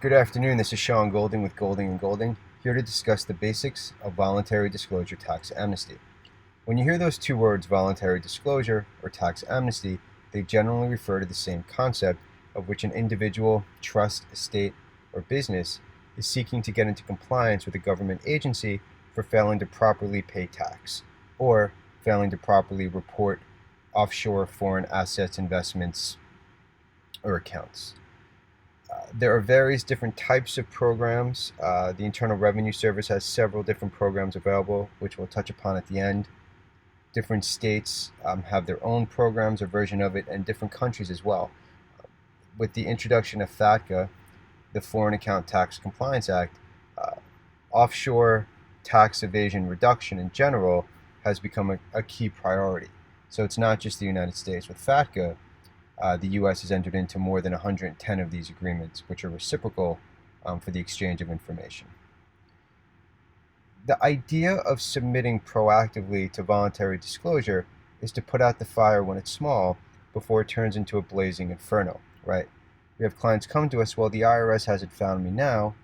Good afternoon, this is Sean Golding with Golding & Golding, here to discuss the basics of Voluntary Disclosure Tax Amnesty. When you hear those two words, voluntary disclosure or tax amnesty, they generally refer to the same concept of which an individual, trust, estate, or business is seeking to get into compliance with a government agency for failing to properly pay tax, or failing to properly report offshore foreign assets, investments, or accounts. There are various different types of programs. The Internal Revenue Service has several different programs available, which we'll touch upon at the end. Different states have their own programs or version of it, and different countries as well. With the introduction of FATCA, the Foreign Account Tax Compliance Act, offshore tax evasion reduction in general has become a key priority. So it's not just the United States. With FATCA, the U.S. has entered into more than 110 of these agreements, which are reciprocal for the exchange of information. The idea of submitting proactively to voluntary disclosure is to put out the fire when it's small before it turns into a blazing inferno, right? We have clients come to us, well, the IRS hasn't found me now.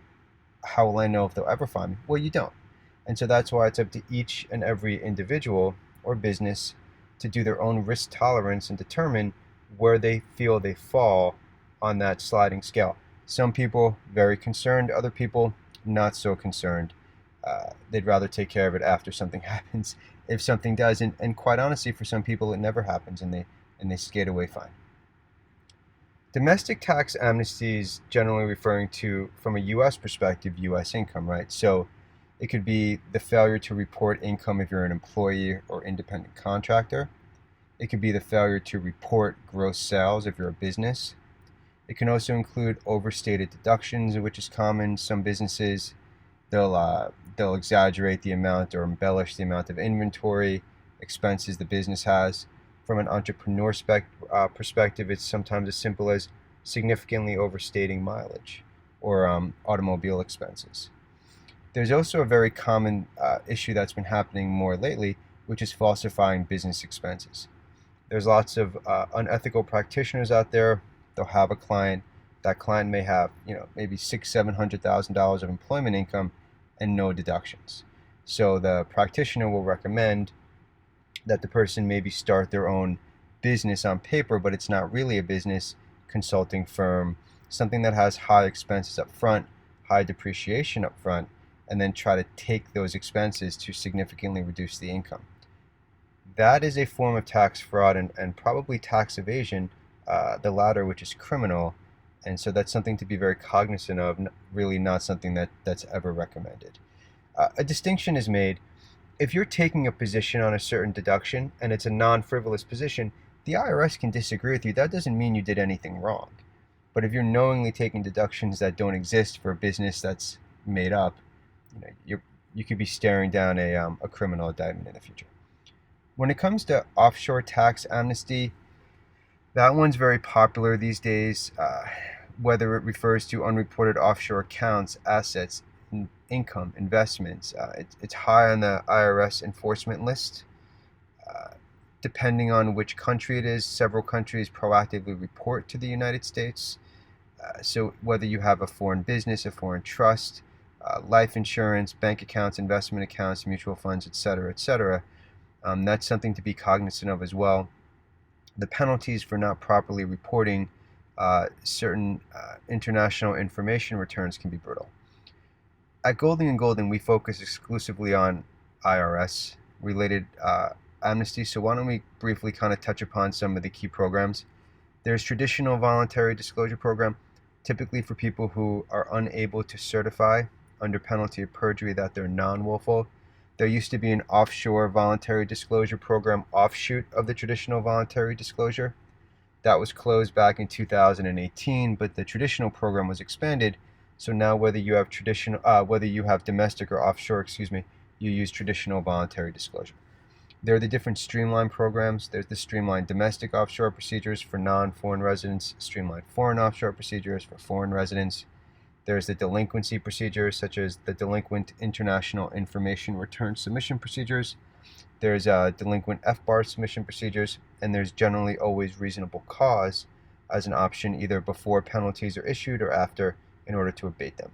How will I know if they'll ever find me? Well, you don't. And so that's why it's up to each and every individual or business to do their own risk tolerance and determine where they feel they fall on that sliding scale. Some people very concerned, other people not so concerned. They'd rather take care of it after something happens, if something does. And quite honestly, for some people, it never happens, and they skate away fine. Domestic tax amnesty is generally referring to, from a U.S. perspective, U.S. income, right? So it could be the failure to report income if you're an employee or independent contractor. It could be the failure to report gross sales if you're a business. It can also include overstated deductions, which is common. Some businesses, they'll exaggerate the amount or embellish the amount of inventory expenses the business has. From an entrepreneur perspective, it's sometimes as simple as significantly overstating mileage or automobile expenses. There's also a very common issue that's been happening more lately, which is falsifying business expenses. There's lots of unethical practitioners out there. They'll have a client. That client may have, maybe $600,000-$700,000 of employment income and no deductions. So the practitioner will recommend that the person maybe start their own business on paper, but it's not really a business, consulting firm, something that has high expenses up front, high depreciation up front, and then try to take those expenses to significantly reduce the income. That is a form of tax fraud and probably tax evasion, the latter, which is criminal. And so that's something to be very cognizant of, really not something that's ever recommended. A distinction is made. If you're taking a position on a certain deduction and it's a non-frivolous position, the IRS can disagree with you. That doesn't mean you did anything wrong. But if you're knowingly taking deductions that don't exist for a business that's made up, you could be staring down a criminal indictment in the future. When it comes to offshore tax amnesty, that one's very popular these days, whether it refers to unreported offshore accounts, assets, income, investments. It's high on the IRS enforcement list. Depending on which country it is, several countries proactively report to the United States. So whether you have a foreign business, a foreign trust, life insurance, bank accounts, investment accounts, mutual funds, etc., etc., that's something to be cognizant of as well. The penalties for not properly reporting certain international information returns can be brutal. At Golding & Golding, we focus exclusively on IRS-related amnesty, so why don't we briefly kind of touch upon some of the key programs. There's traditional voluntary disclosure program, typically for people who are unable to certify under penalty of perjury that they're non-willful. There used to be an offshore voluntary disclosure program offshoot of the traditional voluntary disclosure. That was closed back in 2018, but the traditional program was expanded. So now whether you have domestic or offshore, you use traditional voluntary disclosure. There are the different streamlined programs. There's the streamlined domestic offshore procedures for non-foreign residents, streamlined foreign offshore procedures for foreign residents. There's the delinquency procedures, such as the delinquent international information return submission procedures. There's delinquent FBAR submission procedures, and there's generally always reasonable cause as an option, either before penalties are issued or after in order to abate them.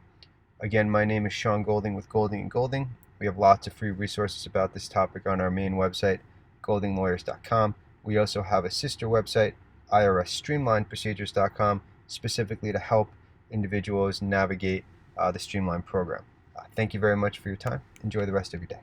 Again, my name is Sean Golding with Golding & Golding. We have lots of free resources about this topic on our main website, goldinglawyers.com. We also have a sister website, irs-streamlined-procedures.com, specifically to help individuals navigate the Streamline program. Thank you very much for your time. Enjoy the rest of your day.